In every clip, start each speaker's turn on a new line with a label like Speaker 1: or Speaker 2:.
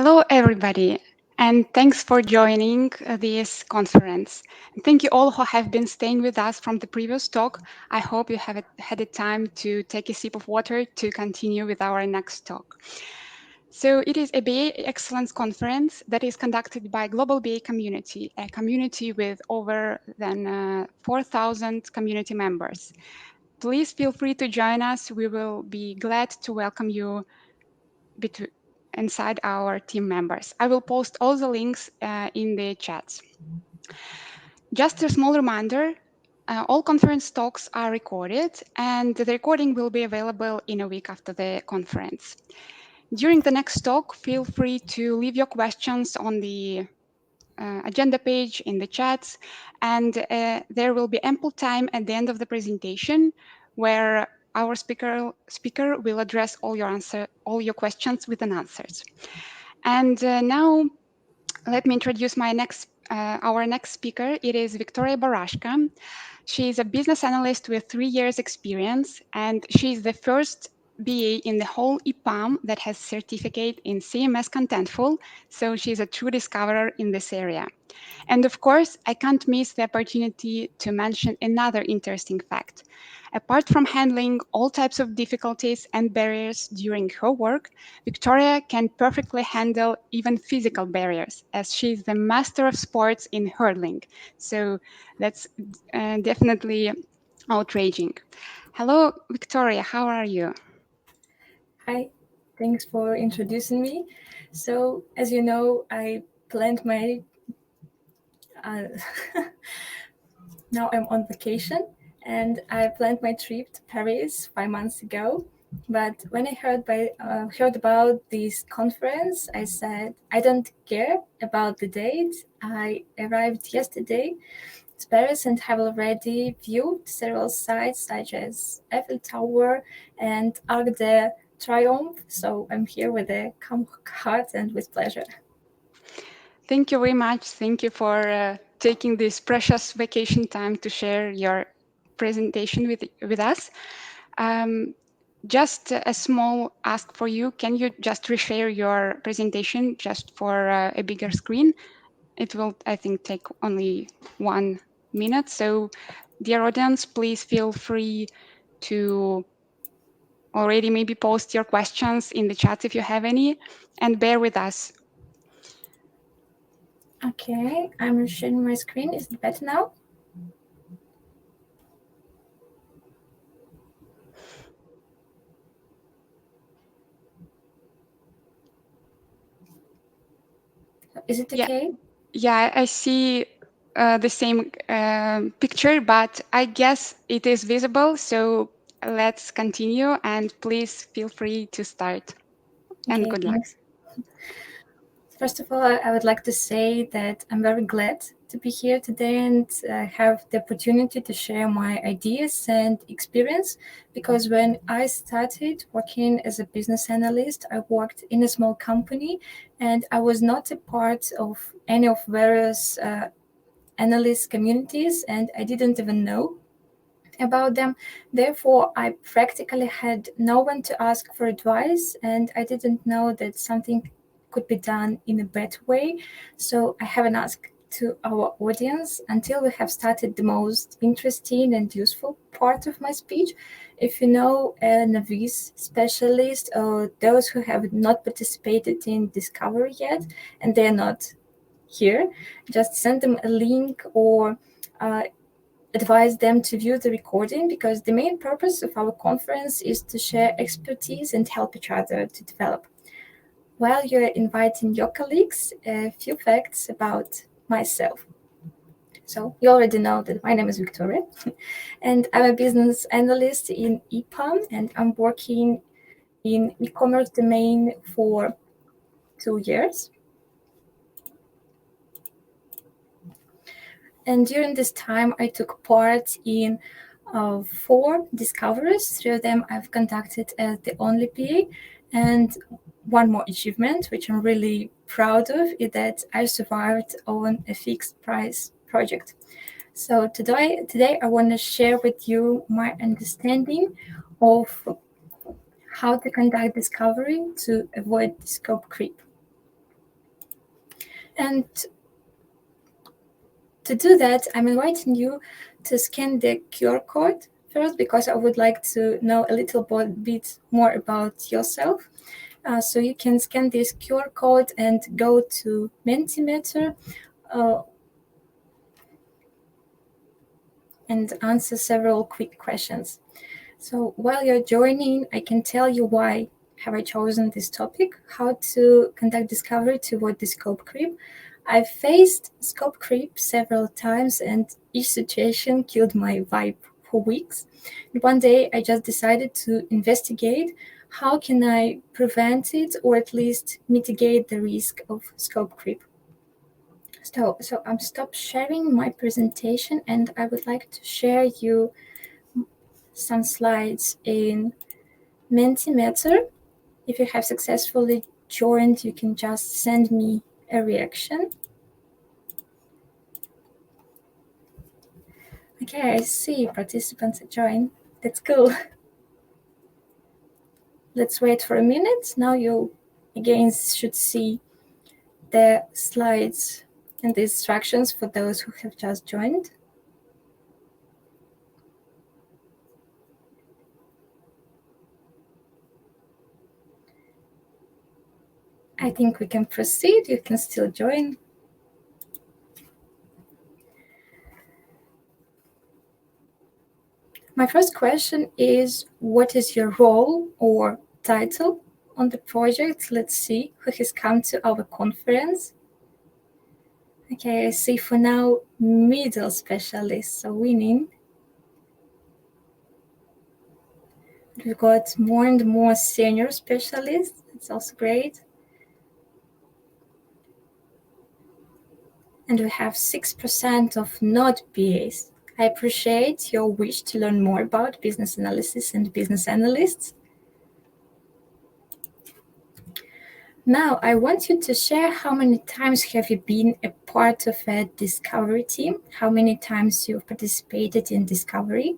Speaker 1: Hello, everybody, and thanks for joining this conference. And thank you all who have been staying with us from the previous talk. I hope you have had the time to take a sip of water to continue with our next talk. So it is a BA Excellence Conference that is conducted by Global BA Community, a community with over than 4,000 community members. Please feel free to join us. We will be glad to welcome you inside our team members. I will post all the links in the chats. Just a small reminder, all conference talks are recorded and the recording will be available in a week after the conference. During the next talk, feel free to leave your questions on the agenda page in the chats, and there will be ample time at the end of the presentation where our speaker will address all your questions with an answers. And now let me introduce our next speaker. It is Viktoryia Barashka. She is a business analyst with 3 years experience, and she is the first BA in the whole EPAM that has certificate in CMS Contentful, so she's a true discoverer in this area. And of course, I can't miss the opportunity to mention another interesting fact. Apart from handling all types of difficulties and barriers during her work, Viktoryia can perfectly handle even physical barriers, as she is the master of sports in hurdling. So that's definitely outraging. Hello, Viktoryia, how are you?
Speaker 2: Hi, thanks for introducing me. So, as you know, I planned my. Uh, now I'm on vacation, and I planned my trip to Paris 5 months ago. But when I heard about this conference, I said I don't care about the date. I arrived yesterday to Paris and have already viewed several sites such as Eiffel Tower and Arc de Triomphe. So I'm here with a calm heart and with pleasure.
Speaker 1: Thank you very much. Thank you for taking this precious vacation time to share your presentation with us. Um, just a small ask for you. Can you just reshare your presentation just for a bigger screen? It will, I think, take only 1 minute. So, dear audience, please feel free to already maybe post your questions in the chat if you have any, and bear with us.
Speaker 2: Okay, I'm sharing my screen. Is it better now? Is it
Speaker 1: Yeah,
Speaker 2: okay?
Speaker 1: yeah, I see the same picture, but I guess it is visible. So let's continue, and please feel free to start. And
Speaker 2: Okay,
Speaker 1: good luck.
Speaker 2: thanks. First of all, I would like to say that I'm very glad to be here today and have the opportunity to share my ideas and experience. Because when I started working as a business analyst, I worked in a small company and I was not a part of any of various analyst communities, and I didn't even know about them. Therefore, I practically had no one to ask for advice, and I didn't know that something could be done in a better way. So I haven't asked to our audience until we have started the most interesting and useful part of my speech. If you know a novice specialist or those who have not participated in Discovery yet and they're not here, just send them a link or uh, advise them to view the recording, because the main purpose of our conference is to share expertise and help each other to develop. While you're inviting your colleagues, a few facts about myself. So you already know that my name is Viktoryia, and I'm a business analyst in EPAM, and I'm working in e-commerce domain for 2 years. And during this time, I took part in 4 discoveries. 3 of them I've conducted as the only PA. And one more achievement, which I'm really proud of, is that I survived on a fixed price project. So today I want to share with you my understanding of how to conduct discovery to avoid scope creep. And to do that, I'm inviting you to scan the QR code first, because I would like to know a little bit more about yourself. So you can scan this QR code and go to Mentimeter and answer several quick questions. So while you're joining, I can tell you why have I chosen this topic, how to conduct discovery to avoid the scope creep. I've faced scope creep several times, and each situation killed my vibe for weeks. And one day I just decided to investigate how can I prevent it, or at least mitigate the risk of scope creep. So I'm stop sharing my presentation, and I would like to share you some slides in Mentimeter. If you have successfully joined, you can just send me a reaction. Okay, I see participants join. That's cool. Let's wait for a minute. Now you again should see the slides and the instructions for those who have just joined. I think we can proceed. You can still join. My first question is, what is your role or title on the project? Let's see who has come to our conference. Okay, I see for now middle specialists are winning. We've got more and more senior specialists. It's also great. And we have 6% of not BAs. I appreciate your wish to learn more about business analysis and business analysts. Now, I want you to share how many times have you been a part of a discovery team? How many times you've participated in discovery?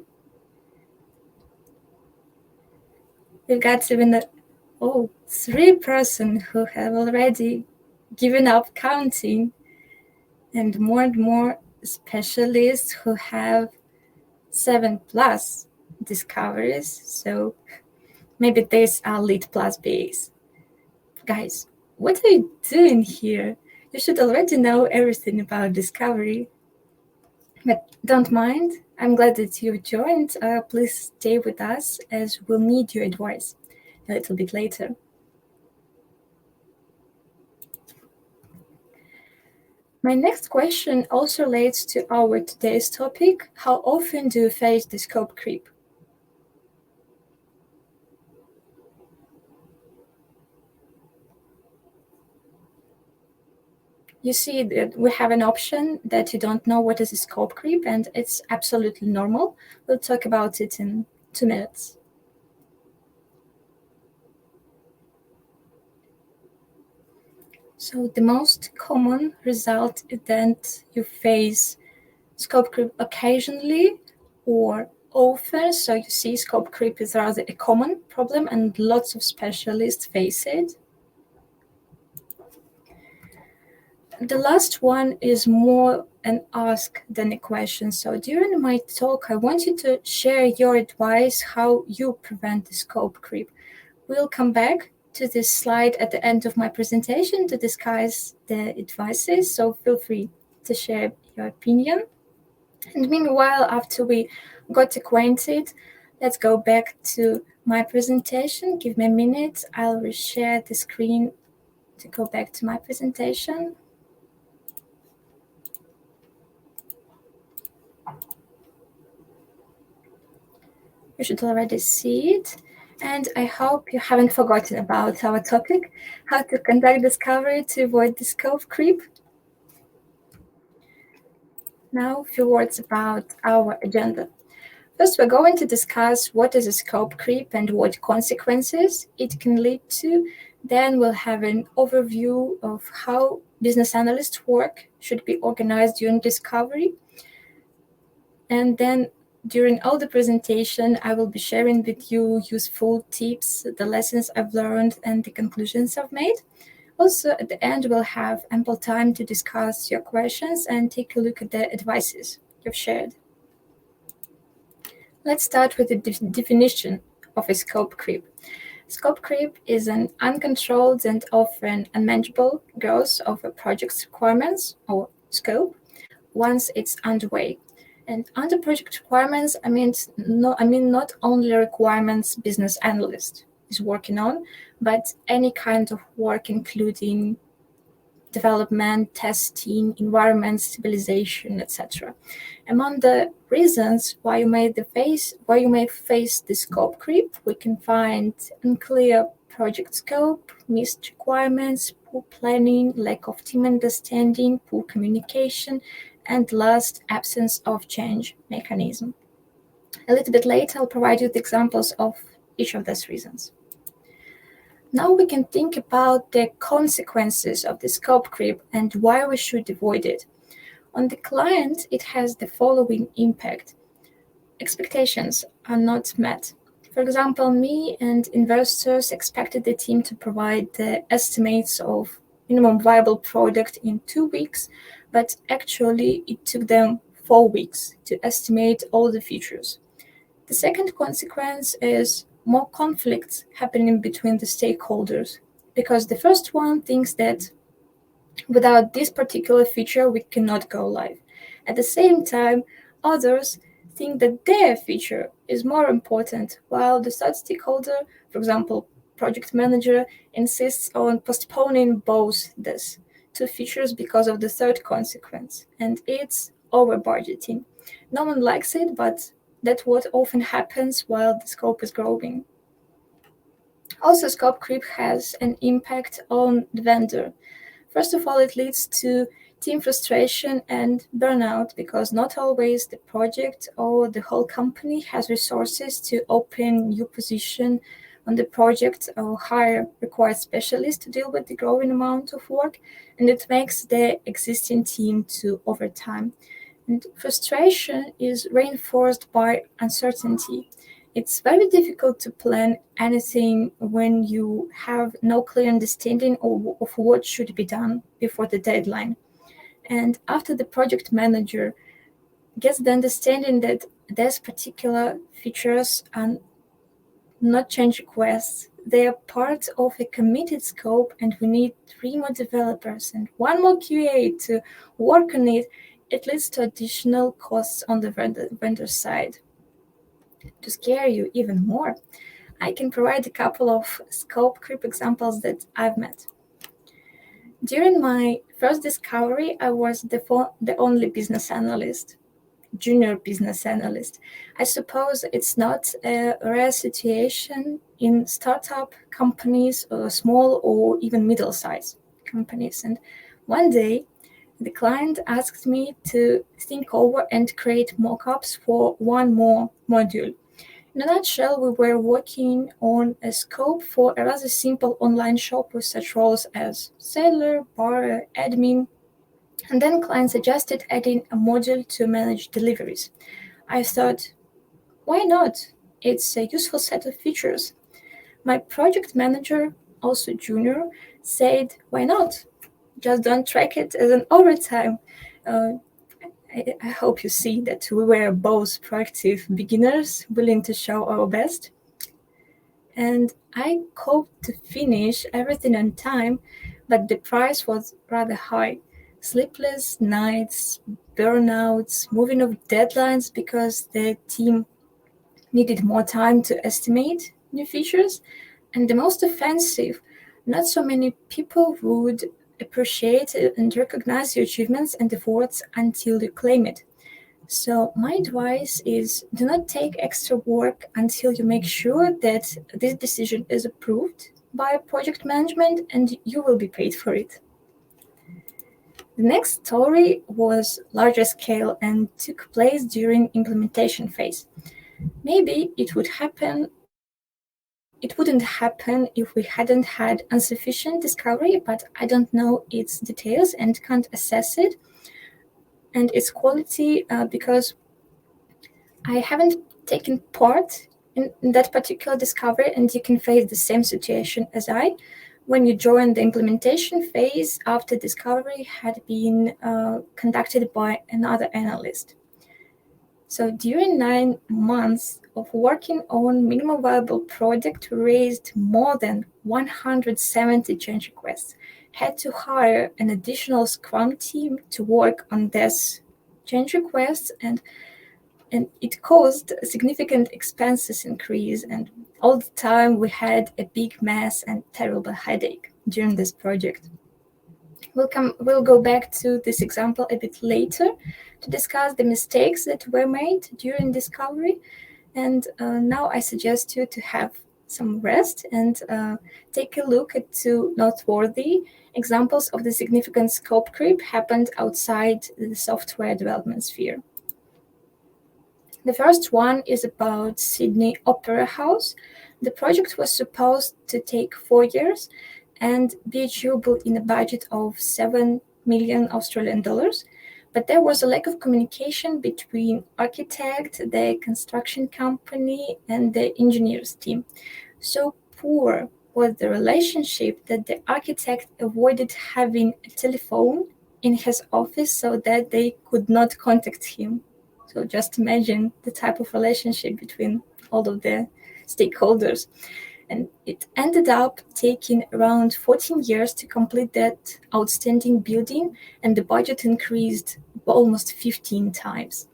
Speaker 2: We've got even 3% who have already given up counting, and more specialists who have 7+ discoveries. So maybe these are lead plus Bs. Guys, what are you doing here? You should already know everything about discovery. But don't mind. I'm glad that you joined. Please stay with us, as we'll need your advice a little bit later. My next question also relates to our today's topic. How often do you face the scope creep? You see that we have an option that you don't know what is a scope creep, and it's absolutely normal. We'll talk about it in 2 minutes. So the most common result is that you face scope creep occasionally or often. So you see scope creep is rather a common problem, and lots of specialists face it. The last one is more an ask than a question. So during my talk, I want you to share your advice how you prevent the scope creep. We'll come back to this slide at the end of my presentation to discuss the advices, so feel free to share your opinion. And meanwhile, after we got acquainted, let's go back to my presentation. Give me a minute. I'll reshare the screen to go back to my presentation. You should already see it. And I hope you haven't forgotten about our topic, how to conduct discovery to avoid the scope creep. Now, a few words about our agenda. First, we're going to discuss what is a scope creep and what consequences it can lead to. Then we'll have an overview of how business analyst work should be organized during discovery. And then during all the presentation, I will be sharing with you useful tips, the lessons I've learned, and the conclusions I've made. Also, at the end, we'll have ample time to discuss your questions and take a look at the advices you've shared. Let's start with the definition of a scope creep. Scope creep is an uncontrolled and often unmanageable growth of a project's requirements or scope once it's underway. And under project requirements, I mean not only requirements business analyst is working on, but any kind of work including development, testing, environment stabilization, etc. Among the reasons why you may face the scope creep, we can find unclear project scope, missed requirements, poor planning, lack of team understanding, poor communication, and last, absence of change mechanism. A little bit later, I'll provide you with examples of each of these reasons. Now we can think about the consequences of the scope creep and why we should avoid it. On the client, it has the following impact. Expectations are not met. For example, me and investors expected the team to provide the estimates of minimum viable product in 2 weeks, but actually it took them 4 weeks to estimate all the features. The second consequence is more conflicts happening between the stakeholders, because the first one thinks that without this particular feature we cannot go live. At the same time, others think that their feature is more important, while the third stakeholder, for example, project manager, insists on postponing both these two features because of the third consequence, and it's over budgeting. No one likes it, but that's what often happens while the scope is growing. Also, scope creep has an impact on the vendor. First of all, it leads to team frustration and burnout because not always the project or the whole company has resources to open new position on the project or hire required specialists to deal with the growing amount of work, and it makes the existing team to overtime. And frustration is reinforced by uncertainty. It's very difficult to plan anything when you have no clear understanding of what should be done before the deadline. And after the project manager gets the understanding that these particular features are not change requests, they are part of a committed scope, and we need 3 more developers and 1 more QA to work on it, it leads to additional costs on the vendor side. To scare you even more, I can provide a couple of scope creep examples that I've met. During my first discovery, I was the only business analyst, junior business analyst. I suppose it's not a rare situation in startup companies or small or even middle-sized companies. And one day, the client asked me to think over and create mock-ups for 1 more module. In a nutshell, we were working on a scope for a rather simple online shop with such roles as seller, buyer, admin, and then client suggested adding a module to manage deliveries. I thought, why not? It's a useful set of features. My project manager, also junior, said, why not? Just don't track it as an overtime. Uh, I hope you see that we were both proactive beginners willing to show our best. And I hoped to finish everything on time, but the price was rather high. Sleepless nights, burnouts, moving of deadlines because the team needed more time to estimate new features. And the most offensive, not so many people would appreciate and recognize your achievements and efforts until you claim it. So my advice is do not take extra work until you make sure that this decision is approved by project management and you will be paid for it. The next story was larger scale and took place during implementation phase. Maybe it wouldn't happen if we hadn't had insufficient discovery, but I don't know its details and can't assess it and its quality because I haven't taken part in that particular discovery, and you can face the same situation as I. when you join the implementation phase after discovery had been conducted by another analyst. So during 9 months of working on minimum viable product, we raised more than 170 change requests, had to hire an additional Scrum team to work on this change requests, and it caused a significant expenses increase, and all the time we had a big mess and terrible headache during this project. We'll go back to this example a bit later to discuss the mistakes that were made during discovery. And now I suggest you to have some rest and take a look at two noteworthy examples of the significant scope creep happened outside the software development sphere. The first one is about Sydney Opera House. The project was supposed to take 4 years and be achievable in a budget of 7 million Australian dollars. But there was a lack of communication between architect, the construction company, and the engineers team. So poor was the relationship that the architect avoided having a telephone in his office so that they could not contact him. So just imagine the type of relationship between all of the stakeholders. And it ended up taking around 14 years to complete that outstanding building, and the budget increased almost 15 times.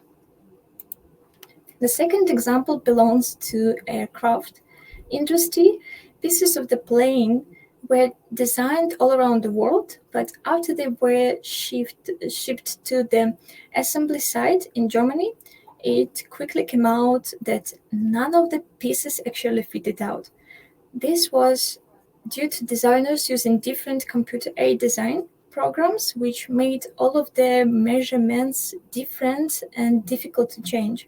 Speaker 2: The second example belongs to aircraft industry. Pieces of the plane were designed all around the world, but after they were shipped to the assembly site in Germany, it quickly came out that none of the pieces actually fitted out. This was due to designers using different computer-aided design programs, which made all of the measurements different and difficult to change.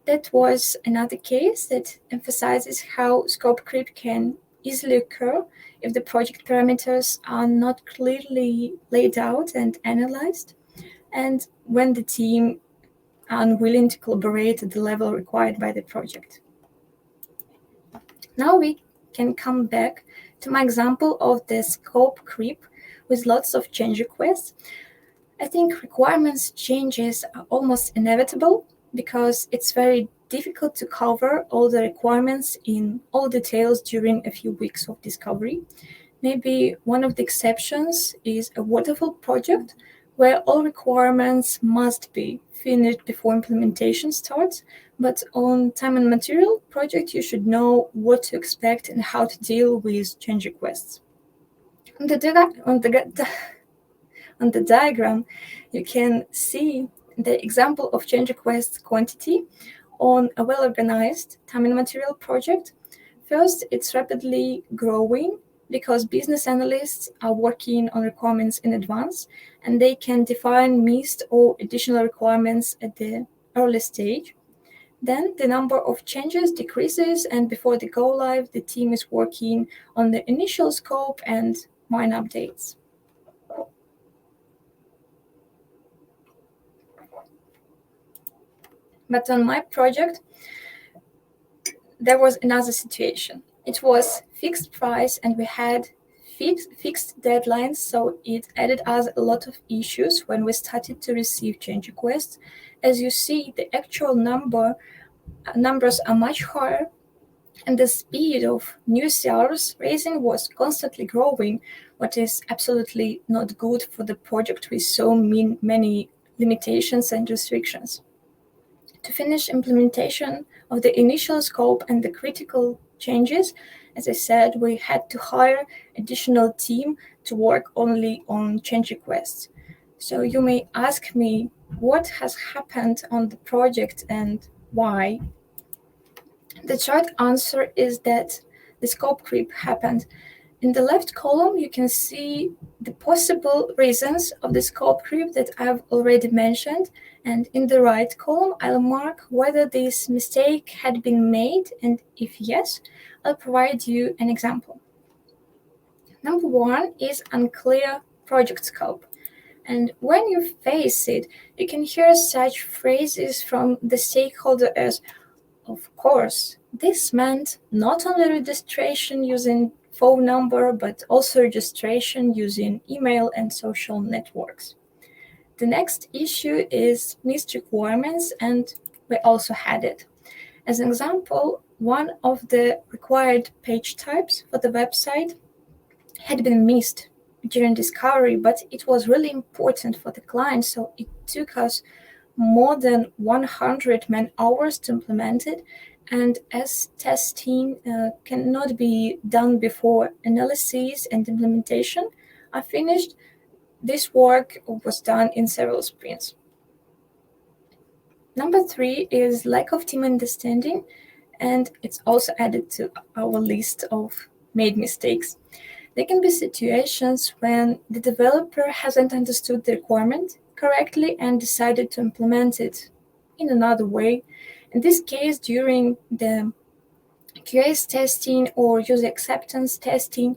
Speaker 2: That was another case that emphasizes how scope creep can easily occur if the project parameters are not clearly laid out and analyzed, and when the team are unwilling to collaborate at the level required by the project. Now we can come back to my example of the scope creep with lots of change requests. I think requirements changes are almost inevitable because it's very difficult to cover all the requirements in all details during a few weeks of discovery. Maybe one of the exceptions is a waterfall project where all requirements must be finished before implementation starts, but on time and material project, you should know what to expect and how to deal with change requests. On the diagram, you can see the example of change request quantity on a well-organized time and material project. First, it's rapidly growing because business analysts are working on requirements in advance, and they can define missed or additional requirements at the early stage. Then the number of changes decreases, and before the go live, the team is working on the initial scope and minor updates. But on my project, there was another situation. It was fixed price and we had fixed deadlines, so it added us a lot of issues when we started to receive change requests. As you see, the actual numbers are much higher, and the speed of new CRs raising was constantly growing, what is absolutely not good for the project with so many limitations and restrictions. To finish implementation of the initial scope and the critical changes, as I said, we had to hire additional team to work only on change requests. So you may ask me what has happened on the project and why. The short answer is that the scope creep happened. In the left column, you can see the possible reasons of the scope creep that I've already mentioned. And in the right column, I'll mark whether this mistake had been made, and if yes, I'll provide you an example. Number one is unclear project scope. And when you face it, you can hear such phrases from the stakeholder as, of course, this meant not only registration using phone number, but also registration using email and social networks. The next issue is missed requirements, and we also had it. As an example, one of the required page types for the website had been missed during discovery, but it was really important for the client, so it took us more than 100 man hours to implement it. And as testing cannot be done before analysis and implementation are finished, this work was done in several sprints. Number 3 is lack of team understanding, and it's also added to our list of made mistakes. There can be situations when the developer hasn't understood the requirement correctly and decided to implement it in another way. In this case, during the QA testing or user acceptance testing,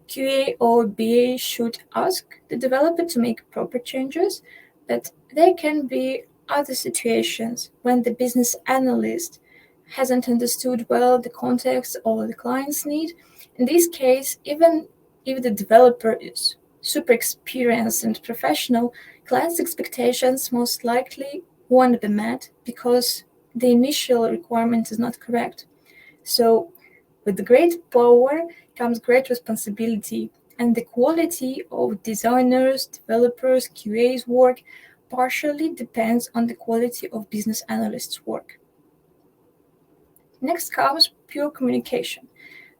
Speaker 2: QA or BA should ask the developer to make proper changes, but there can be other situations when the business analyst hasn't understood well the context or the client's need. In this case, even if the developer is super experienced and professional, client's expectations most likely won't be met because the initial requirement is not correct. So with great power comes great responsibility, and the quality of designers, developers, QA's work partially depends on the quality of business analysts' work. Next comes pure communication.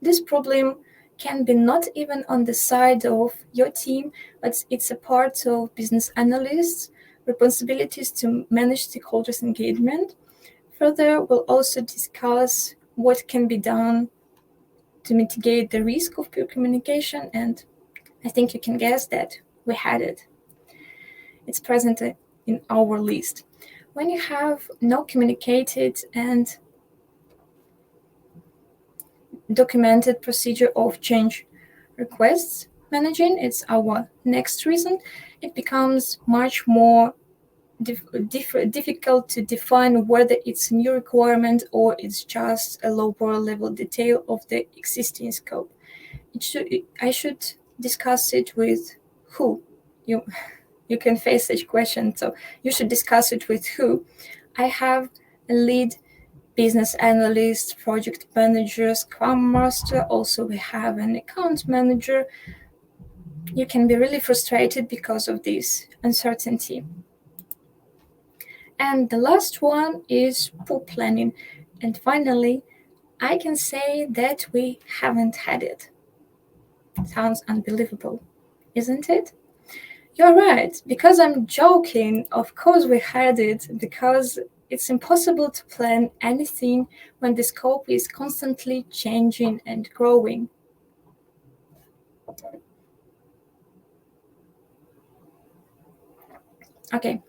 Speaker 2: This problem can be not even on the side of your team, but it's a part of business analysts' responsibilities to manage stakeholders' engagement. Further, we'll also discuss what can be done to mitigate the risk of pure communication, and I think you can guess that we had it. It's present in our list. When you have no communicated and documented procedure of change requests managing, it's our next reason, it becomes much more difficult to define whether it's a new requirement or it's just a lower level detail of the existing scope. I should discuss it with who. You can face such questions, so you should discuss it with who. I have a lead business analyst, project manager, scrum master. Also, we have an account manager. You can be really frustrated because of this uncertainty. And the last one is poor planning. And finally, I can say that we haven't had it. Sounds unbelievable, isn't it? You're right, because I'm joking. Of course, we had it, because it's impossible to plan anything when the scope is constantly changing and growing. Okay,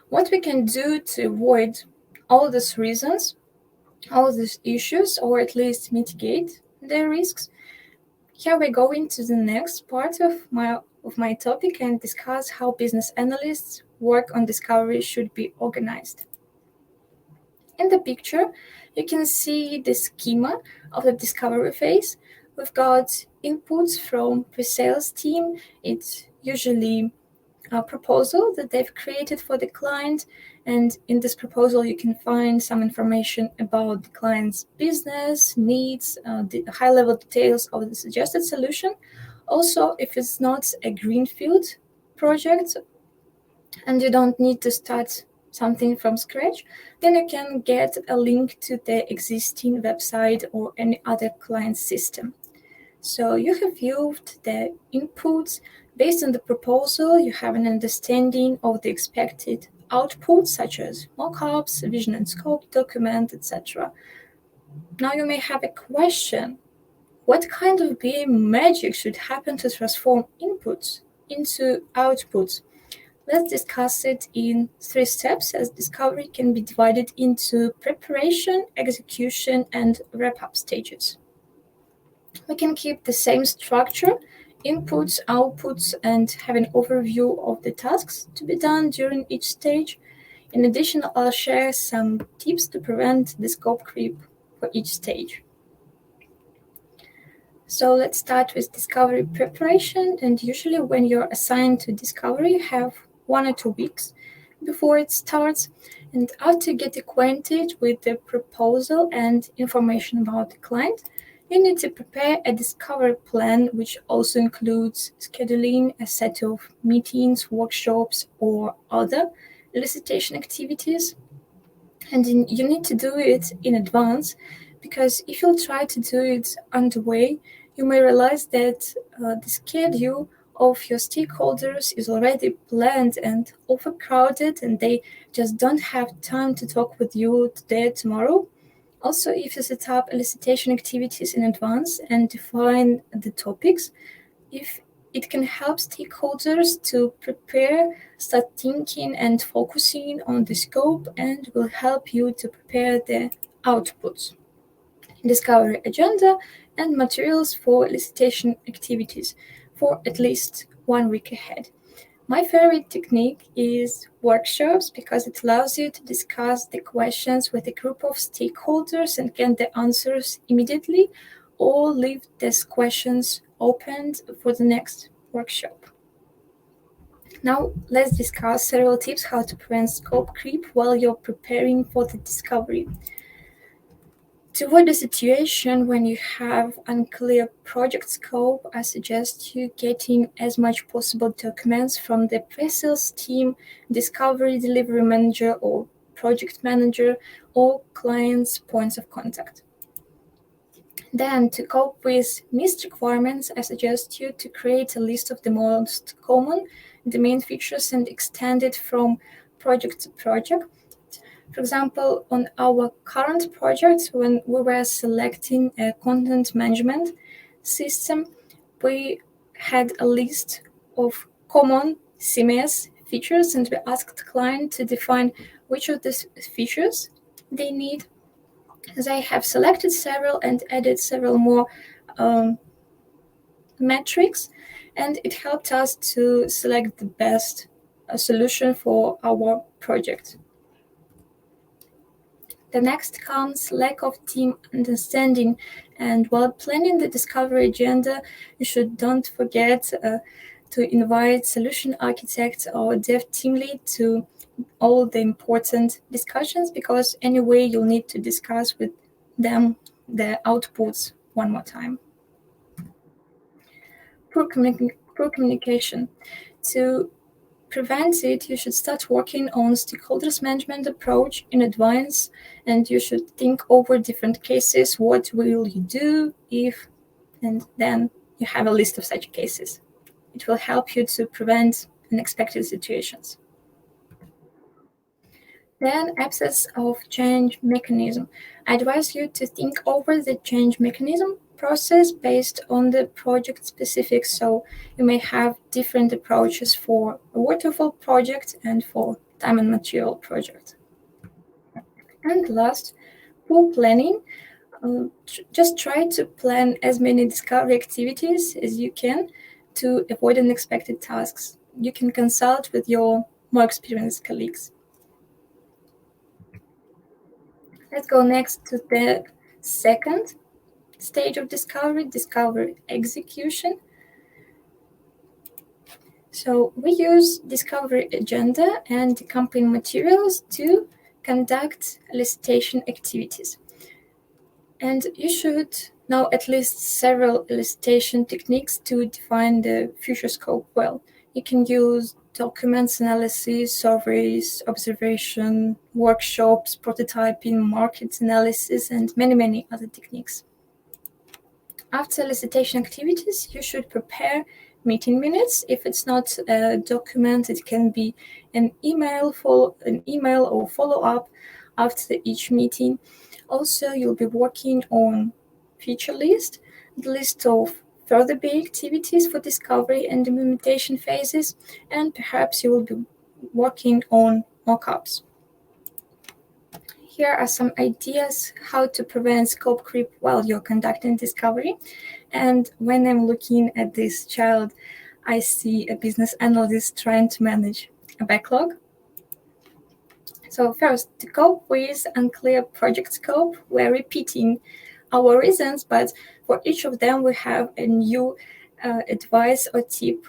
Speaker 2: what we can do to avoid all these reasons, all these issues, or at least mitigate the risks. Here we go into the next part of my topic and discuss how business analysts work on discovery should be organized. In the picture, you can see the schema of the discovery phase. We've got inputs from pre-sales team. It's usually a proposal that they've created for the client, and in this proposal you can find some information about the client's business needs, the high-level details of the suggested solution. Also, if it's not a greenfield project and you don't need to start something from scratch, then you can get a link to the existing website or any other client system. So you have viewed the inputs. Based on the proposal, you have an understanding of the expected outputs, such as mockups, vision and scope document, etc. Now you may have a question. What kind of BA magic should happen to transform inputs into outputs? Let's discuss it in 3 steps, as discovery can be divided into preparation, execution, and wrap-up stages. We can keep the same structure, inputs, outputs, and have an overview of the tasks to be done during each stage. In addition, I'll share some tips to prevent the scope creep for each stage. So let's start with discovery preparation. And usually, when you're assigned to discovery, you have 1 or 2 weeks before it starts. And after you get acquainted with the proposal and information about the client, you need to prepare a discovery plan, which also includes scheduling a set of meetings, workshops, or other elicitation activities. And you need to do it in advance, because if you'll try to do it underway, you may realize that the schedule of your stakeholders is already planned and overcrowded, and they just don't have time to talk with you today or tomorrow. Also, if you set up elicitation activities in advance and define the topics, if it can help stakeholders to prepare, start thinking and focusing on the scope, and will help you to prepare the outputs, discovery agenda, and materials for elicitation activities for at least 1 week ahead. My favorite technique is workshops, because it allows you to discuss the questions with a group of stakeholders and get the answers immediately, or leave these questions opened for the next workshop. Now, let's discuss several tips how to prevent scope creep while you're preparing for the discovery. To avoid a situation when you have unclear project scope, I suggest you getting as much possible documents from the pre-sales team, discovery delivery manager, or project manager, or client's points of contact. Then, to cope with missed requirements, I suggest you to create a list of the most common domain features and extend it from project to project. For example, on our current project, when we were selecting a content management system, we had a list of common CMS features, and we asked the client to define which of these features they need. They have selected several and added several more um, metrics, and it helped us to select the best solution for our project. The next comes lack of team understanding, and while planning the discovery agenda, you should don't forget to invite solution architects or dev team lead to all the important discussions, because anyway you'll need to discuss with them the outputs one more time. Poor communication. To prevent it, you should start working on stakeholders management approach in advance, and you should think over different cases. What will you do if, and then you have a list of such cases. It will help you to prevent unexpected situations. Then, absence of change mechanism. I advise you to think over the change mechanism process based on the project specifics. So you may have different approaches for a waterfall project and for time and material project. And last, poor planning. Just try to plan as many discovery activities as you can to avoid unexpected tasks. You can consult with your more experienced colleagues. Let's go next to the second stage of discovery execution. So we use discovery agenda and accompanying materials to conduct elicitation activities. And you should know at least several elicitation techniques to define the future scope well. You can use documents analysis, surveys, observation, workshops, prototyping, market analysis, and many, many other techniques. After elicitation activities, you should prepare meeting minutes. If it's not a document, it can be an email or follow-up after each meeting. Also, you'll be working on feature list, the list of further big activities for discovery and implementation phases, and perhaps you will be working on mockups. Here are some ideas how to prevent scope creep while you're conducting discovery. And when I'm looking at this child, I see a business analyst trying to manage a backlog. So first, to cope with unclear project scope, we're repeating our reasons, but for each of them we have a new advice or tip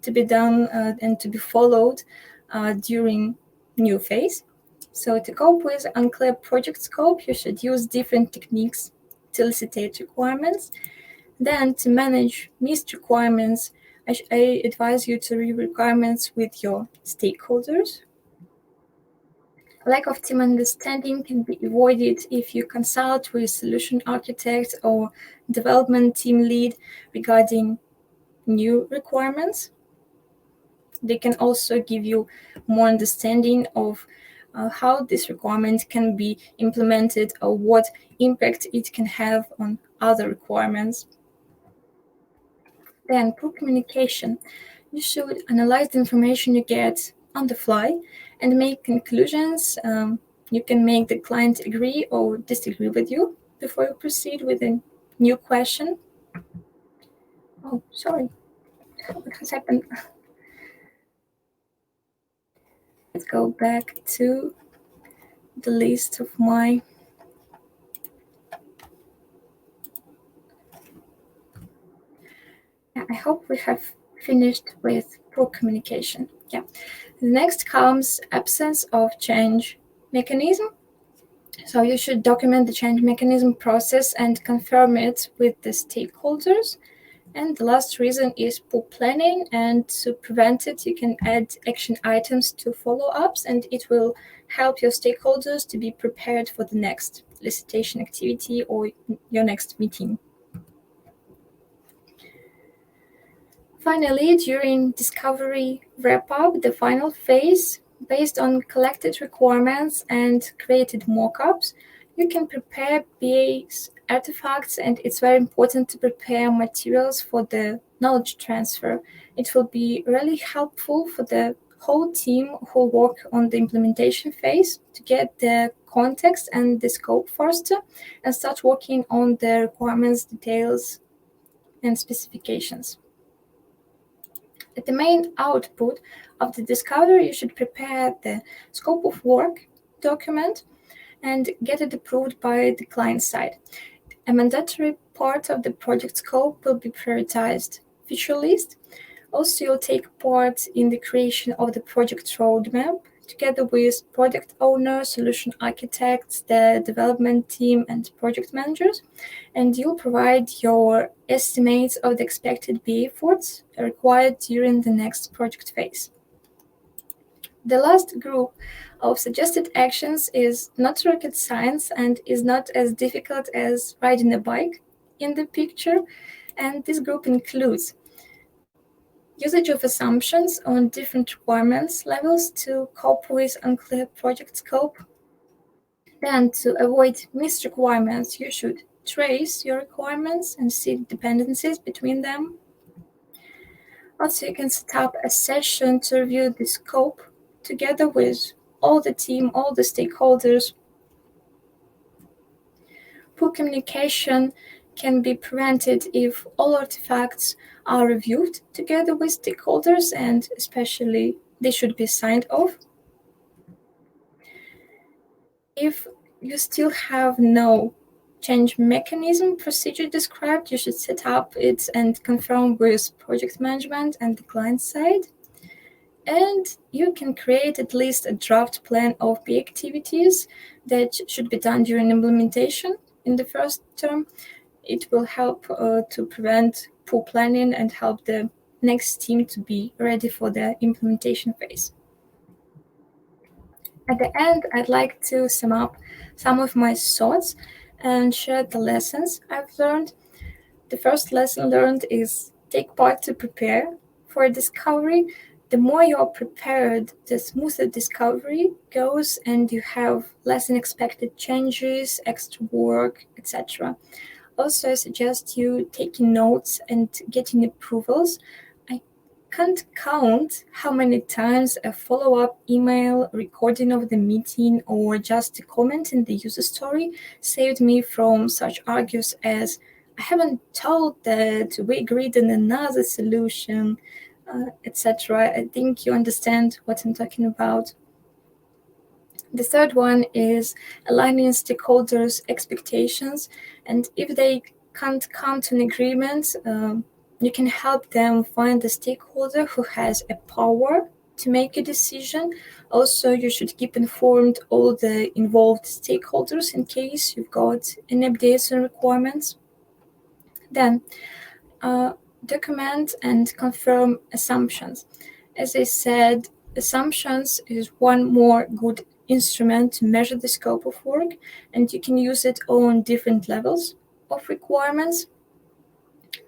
Speaker 2: to be done and to be followed during new phase. So to cope with unclear project scope, you should use different techniques to elicitate requirements. Then to manage missed requirements, I advise you to review requirements with your stakeholders. Lack of team understanding can be avoided if you consult with solution architect or development team lead regarding new requirements. They can also give you more understanding of how this requirement can be implemented or what impact it can have on other requirements. Then poor communication. You should analyze the information you get on the fly and make conclusions. You can make the client agree or disagree with you before you proceed with a new question. Oh, sorry. What has happened? Let's go back to the list of my I hope we have finished with poor communication. Yeah. Next comes absence of change mechanism. So you should document the change mechanism process and confirm it with the stakeholders. And the last reason is poor planning, and to prevent it, you can add action items to follow-ups, and it will help your stakeholders to be prepared for the next elicitation activity or your next meeting. Finally, during discovery wrap-up, the final phase, based on collected requirements and created mockups, you can prepare BA's artifacts, and it's very important to prepare materials for the knowledge transfer. It will be really helpful for the whole team who work on the implementation phase to get the context and the scope faster and start working on the requirements, details, and specifications. At the main output of the discovery, you should prepare the scope of work document and get it approved by the client side. A mandatory part of the project scope will be prioritized feature list. Also, you'll take part in the creation of the project roadmap together with product owners, solution architects, the development team, and project managers, and you'll provide your estimates of the expected BA efforts required during the next project phase. The last group of suggested actions is not rocket science and is not as difficult as riding a bike in the picture, and this group includes usage of assumptions on different requirements levels to cope with unclear project scope. Then, to avoid missed requirements, you should trace your requirements and see dependencies between them. Also, you can set up a session to review the scope together with all the team, all the stakeholders. Poor communication can be prevented if all artifacts are reviewed together with stakeholders, and especially they should be signed off. If you still have no change mechanism procedure described, you should set up it and confirm with project management and the client side. And you can create at least a draft plan of the activities that should be done during implementation in the first term. It will help to prevent poor planning and help the next team to be ready for the implementation phase. At the end, I'd like to sum up some of my thoughts and share the lessons I've learned. The first lesson learned is take part to prepare for a discovery. The more you're prepared, the smoother discovery goes and you have less unexpected changes, extra work, etc. Also, I suggest you taking notes and getting approvals. I can't count how many times a follow-up email, recording of the meeting, or just a comment in the user story saved me from such argues as I haven't told that we agreed on another solution, etc. I think you understand what I'm talking about. The third one is aligning stakeholders' expectations, and if they can't come to an agreement, you can help them find a stakeholder who has a power to make a decision. Also, you should keep informed all the involved stakeholders in case you've got any updates and requirements. Then, uh, document and confirm assumptions. As I said, assumptions is one more good instrument to measure the scope of work, and you can use it on different levels of requirements.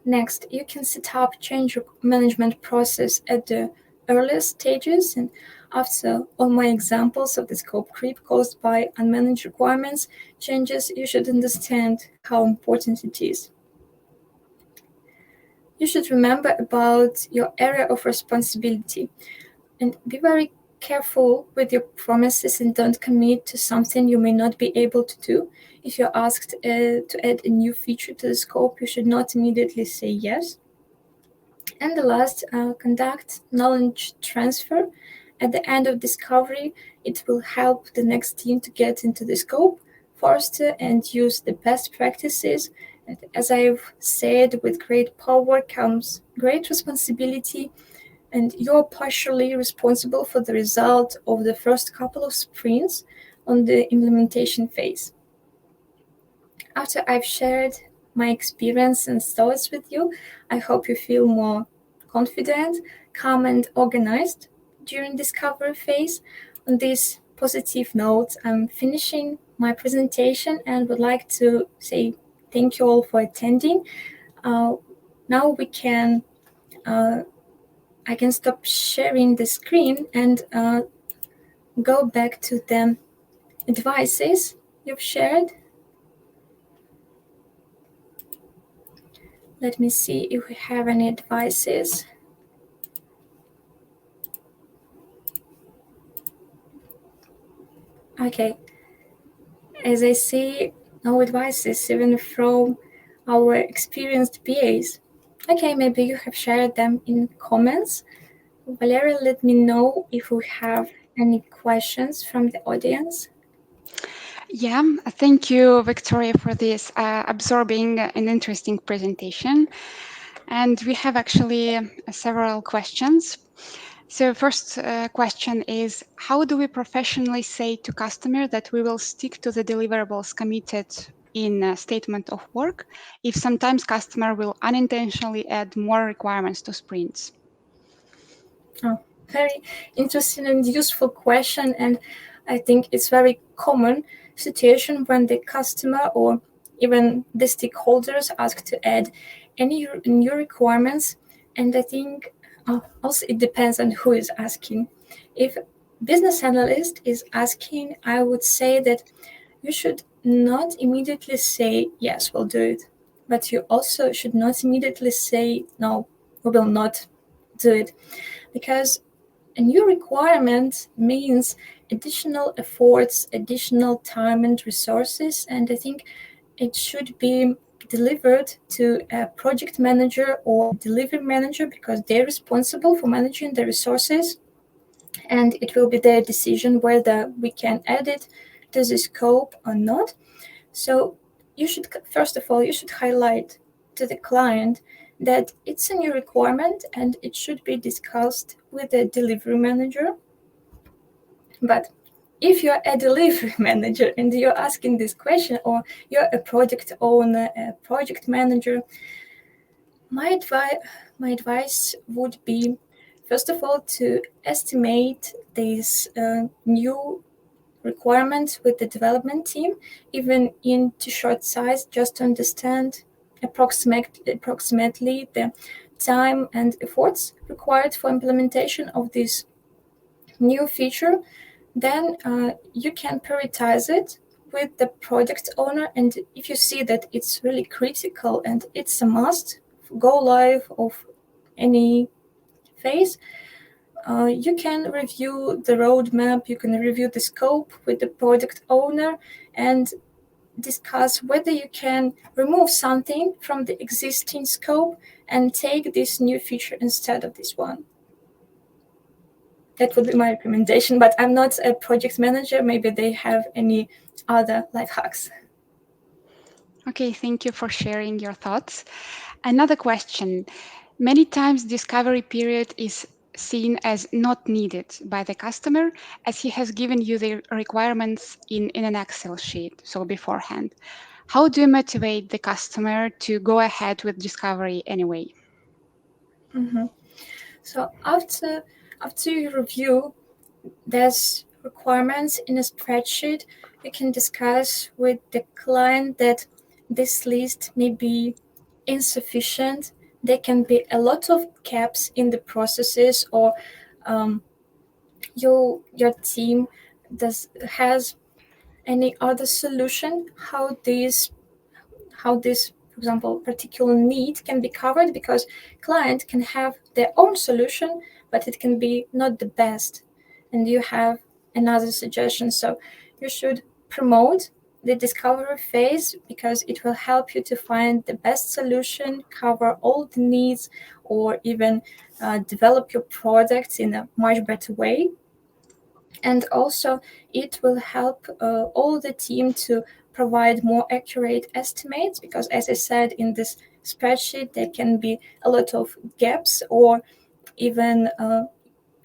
Speaker 2: Next, you can set up change management process at the earliest stages, and after all my examples of the scope creep caused by unmanaged requirements changes, you should understand how important it is. You should remember about your area of responsibility and be very careful with your promises and don't commit to something you may not be able to do. If you're asked to add a new feature to the scope, you should not immediately say yes. And the last, conduct knowledge transfer. At the end of discovery, it will help the next team to get into the scope faster and use the best practices. And as I've said, with great power comes great responsibility, and you're partially responsible for the result of the first couple of sprints on the implementation phase. After I've shared my experience and thoughts with you, I hope you feel more confident, calm, and organized during discovery phase. On this positive note, I'm finishing my presentation and would like to say thank you all for attending. Now I can stop sharing the screen and go back to the advices you've shared. Let me see if we have any advices. Okay, as I see, no advices even from our experienced PAs. Okay, maybe you have shared them in comments. Valeriia, let me know if we have any questions from the audience.
Speaker 1: Yeah, thank you, Victoria, for this absorbing and interesting presentation. And we have actually several questions. So first question is, how do we professionally say to customer that we will stick to the deliverables committed in a statement of work if sometimes customer will unintentionally add more requirements to sprints?
Speaker 2: Oh, very interesting and useful question, and I think it's very common situation when the customer or even the stakeholders ask to add any new requirements. And I think also it depends on who is asking. If business analyst is asking, I would say that you should not immediately say yes, we'll do it, but you also should not immediately say no, we will not do it, because a new requirement means additional efforts, additional time and resources, and I think it should be delivered to a project manager or delivery manager because they're responsible for managing the resources, and it will be their decision whether we can add it to the scope or not. So you should, first of all, you should highlight to the client that it's a new requirement and it should be discussed with the delivery manager. But if you're a delivery manager and you're asking this question, or you're a project owner, a project manager, my advice would be, first of all, to estimate these new requirements with the development team, even in too short size, just to understand approximately the time and efforts required for implementation of this new feature. Then you can prioritize it with the product owner, and if you see that it's really critical and it's a must go live of any phase, you can review the roadmap, you can review the scope with the product owner and discuss whether you can remove something from the existing scope and take this new feature instead of this one. that would be my recommendation. But I'm not a project manager. Maybe they have any other life hacks.
Speaker 1: Okay, thank you for sharing your thoughts. Another question. Many times discovery period is seen as not needed by the customer as he has given you the requirements in an Excel sheet, so beforehand. How do you motivate the customer to go ahead with discovery anyway?
Speaker 2: Mm-hmm. So after you review these requirements in a spreadsheet, you can discuss with the client that this list may be insufficient. There can be a lot of gaps in the processes, or um, your team has any other solution how this, for example, particular need can be covered, because client can have their own solution, but it can be not the best, and you have another suggestion. So you should promote the discovery phase, because it will help you to find the best solution, cover all the needs, or even develop your products in a much better way. And also it will help all the team to provide more accurate estimates, because as I said, in this spreadsheet there can be a lot of gaps, or even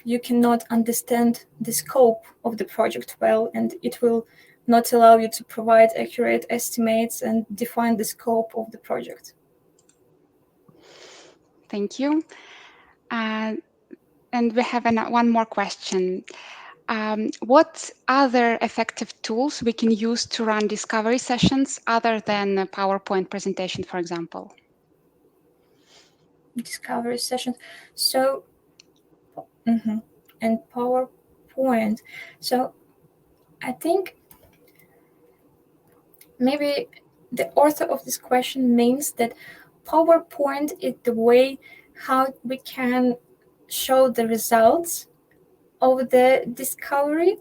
Speaker 2: you cannot understand the scope of the project well, and it will not allow you to provide accurate estimates and define the scope of the project.
Speaker 1: Thank you. Uh, and we have one more question. What other effective tools we can use to run discovery sessions other than a PowerPoint presentation, for example?
Speaker 2: Discovery sessions. So mhm. And PowerPoint. So I think maybe the author of this question means that PowerPoint is the way how we can show the results of the discovery,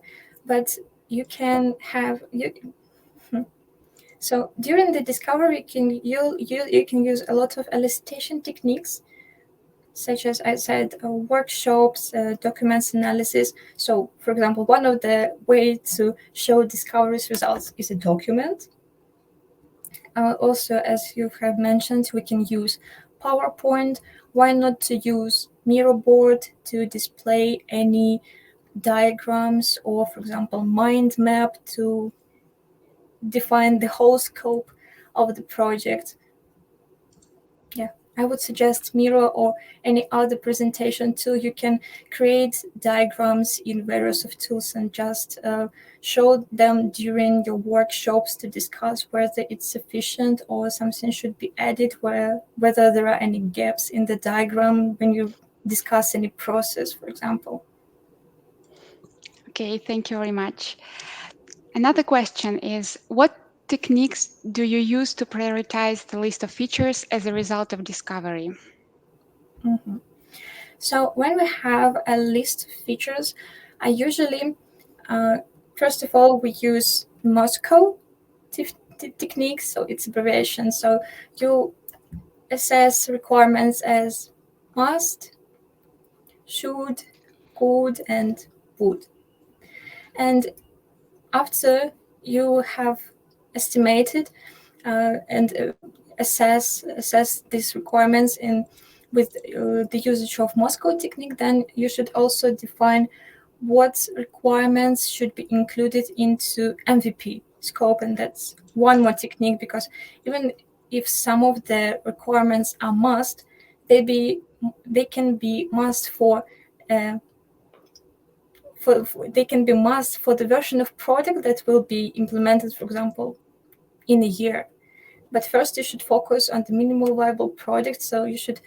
Speaker 2: but you can have you. So during the discovery, you can use a lot of elicitation techniques, such as I said, workshops, documents analysis. So, for example, one of the ways to show discoveries results is a document. Also, as you have mentioned, we can use PowerPoint. Why not to use Miro board to display any diagrams, or, for example, mind map to define the whole scope of the project? Yeah, I would suggest Miro or any other presentation tool. You can create diagrams in various of tools and just show them during your workshops to discuss whether it's sufficient or something should be added, whether there are any gaps in the diagram when you discuss any process, for example.
Speaker 1: Okay, thank you very much. Another question is, what techniques do you use to prioritize the list of features as a result of discovery?
Speaker 2: Mhm. So when we have a list of features, I usually, uh, first of all, we use Moscow techniques, so it's abbreviation. So you assess requirements as must, should, could, and would. And after you have estimated and assess these requirements in with the usage of Moscow technique, then you should also define what requirements should be included into MVP scope. And that's one more technique, because even if some of the requirements are must, they can be must uh, they can be must for the version of product that will be implemented, for example, in a year. But first, you should focus on the minimal viable product. So you should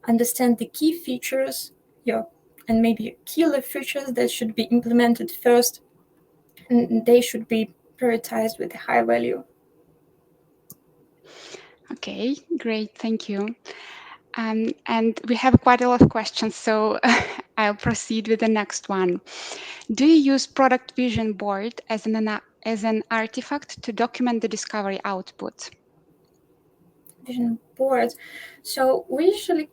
Speaker 2: understand the key features, yeah, and maybe killer features that should be implemented first, and they should be prioritized with a high value.
Speaker 1: Okay, great, thank you. And we have quite a lot of questions, so I'll proceed with the next one. Do you use product vision board as an artifact to document the discovery output?
Speaker 2: Vision boards. So we usually,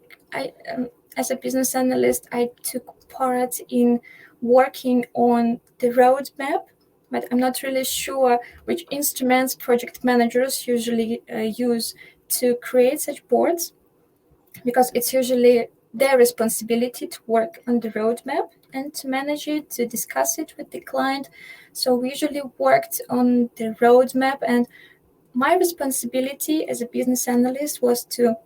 Speaker 2: as a business analyst, I took part in working on the roadmap, but I'm not really sure which instruments project managers usually use to create such boards, because it's usually their responsibility to work on the roadmap and to manage it, to discuss it with the client. So we usually worked on the roadmap, and my responsibility as a business analyst was to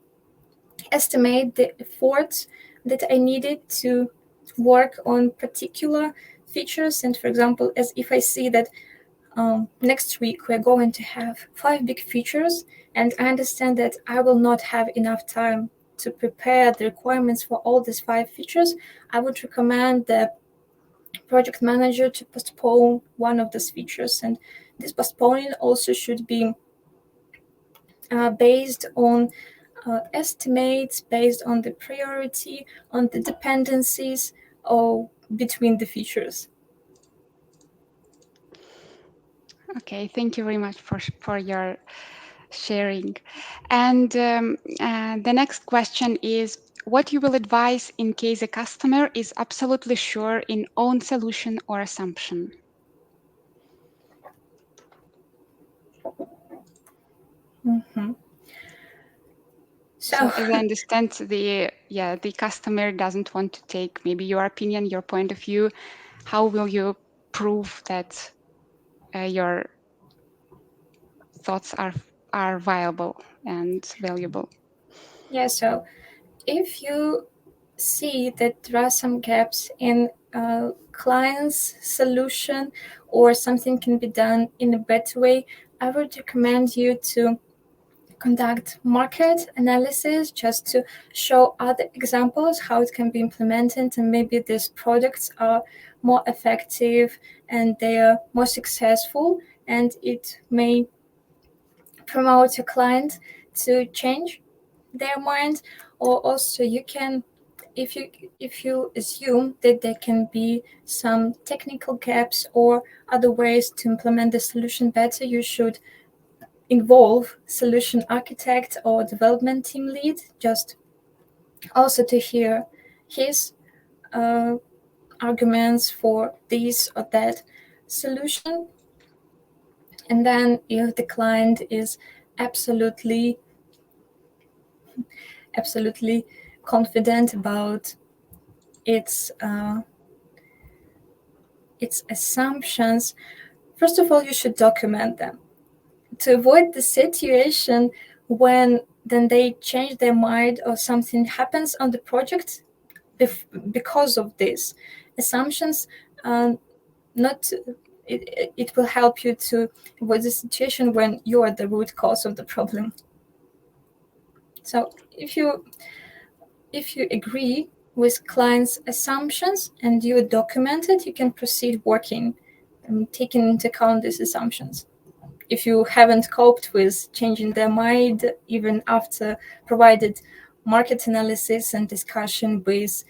Speaker 2: estimate the efforts that I needed to work on particular features. And for example, as if I see that next week we're going to have 5 big features, and I understand that I will not have enough time to prepare the requirements for all these 5 features, I would recommend the project manager to postpone one of those features. And this postponing also should be based on estimates, based on the priority, on the dependencies or between the features.
Speaker 1: Okay, thank you very much for your sharing. And the next question is, what you will advise in case a customer is absolutely sure in own solution or assumption?
Speaker 2: Mm-hmm.
Speaker 1: So
Speaker 2: So,
Speaker 1: as I understand, the customer doesn't want to take maybe your opinion, your point of view. How will you prove that your thoughts are viable and valuable?
Speaker 2: yeah, so if you see that there are some gaps in a client's solution or something can be done in a better way, I would recommend you to conduct market analysis just to show other examples how it can be implemented, and maybe these products are more effective and they are more successful, and it may promote your client to change their mind. Or also you can, if you assume that there can be some technical gaps or other ways to implement the solution better, you should involve solution architect or development team lead, just also to hear his uh, arguments for this or that solution. And then if the client is absolutely absolutely confident about its its assumptions, first of all you should document them to avoid the situation when then they change their mind or something happens on the project because of these assumptions. Not it will help you to avoid the situation when you are the root cause of the problem. So if you agree with clients' assumptions and you document it, you can proceed working and taking into account these assumptions. If you haven't coped with changing their mind, even after provided market analysis and discussion with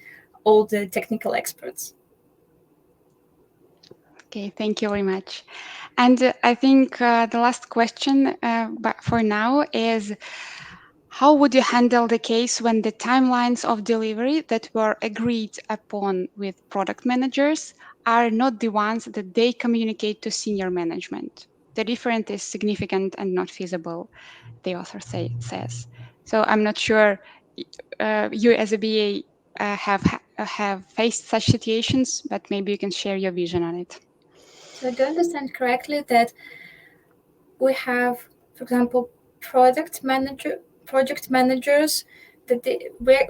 Speaker 2: all the technical experts.
Speaker 1: Okay, thank you very much. And I think the last question but for now is, how would you handle the case when the timelines of delivery that were agreed upon with product managers are not the ones that they communicate to senior management? The difference is significant and not feasible, the author says. So I'm not sure you as a BA have faced such situations, but maybe you can share your vision on it.
Speaker 2: So I do understand correctly that we have, for example, project managers that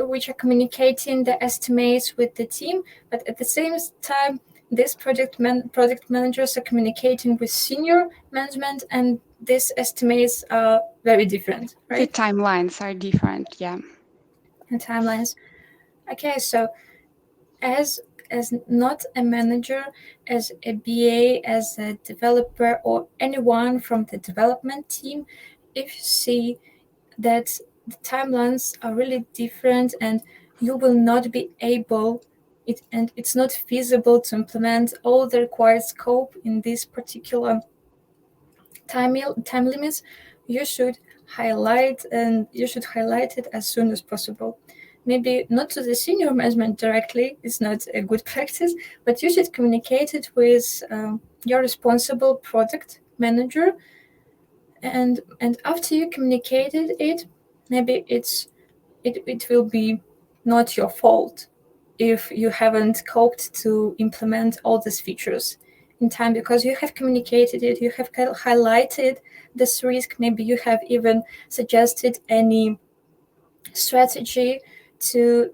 Speaker 2: which are communicating the estimates with the team, but at the same time, these project managers are communicating with senior management, and these estimates are very different,
Speaker 1: The
Speaker 2: right?
Speaker 1: timelines are different, yeah.
Speaker 2: And timelines. Okay, so as not a manager, as a BA, as a developer, or anyone from the development team, if you see that the timelines are really different and you will not be able and it's not feasible to implement all the required scope in this particular time limits, you should highlight it as soon as possible. maybe not to the senior management directly, it's not a good practice, but you should communicate it with your responsible product manager. And after you communicated it, maybe it will be not your fault if you haven't coped to implement all these features in time, because you have communicated it, you have highlighted this risk, maybe you have even suggested any strategy to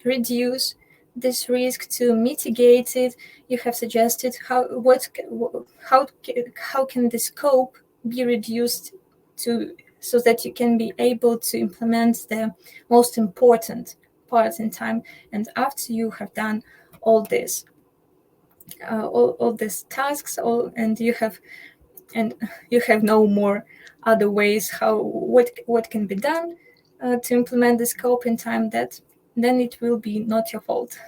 Speaker 2: reduce this risk, to mitigate it. You have suggested how can the scope be reduced to, so that you can be able to implement the most important part in time. And after you have done all this, all these tasks, and you have no more other ways how what can be done to implement the scope in time, that then it will be not your fault.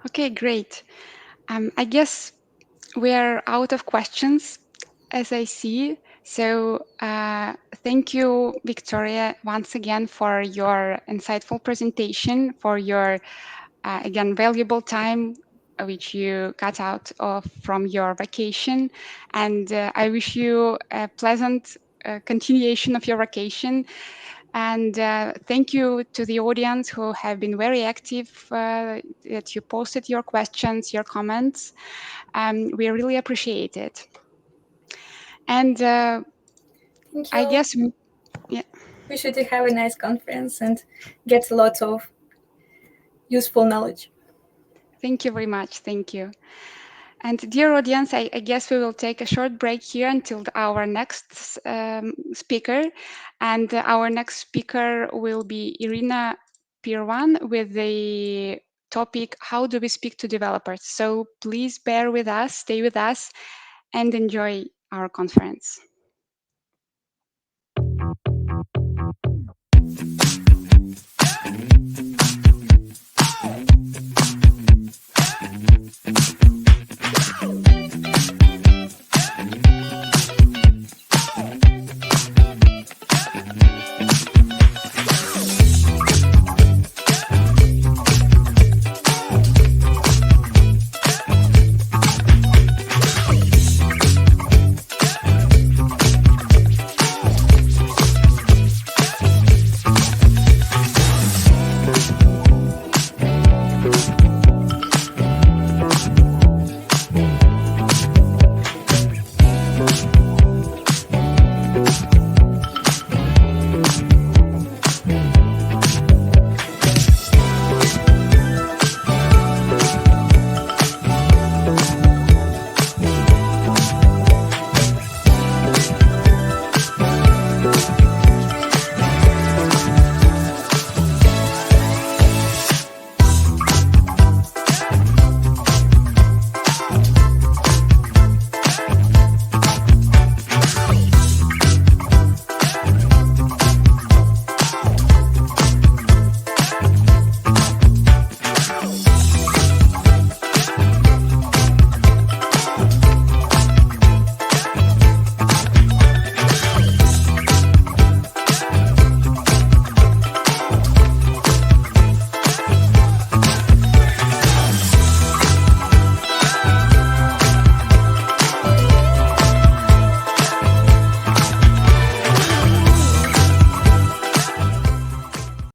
Speaker 1: Okay, great. I guess we are out of questions as I see. So, thank you, Victoria, once again for your insightful presentation, for your, again, valuable time which you got out of from your vacation. And I wish you a pleasant continuation of your vacation. And thank you to the audience who have been very active, that you posted your questions, your comments. We really appreciate it. And
Speaker 2: Thank
Speaker 1: I
Speaker 2: you.
Speaker 1: guess, yeah,
Speaker 2: We should have a nice conference and get a lot of useful knowledge.
Speaker 1: thank you very much. Thank you. And dear audience, I guess we will take a short break here until our next speaker. And our next speaker will be Irina Pirwan with the topic, How do we speak to developers? So please bear with us, stay with us, and enjoy our conference.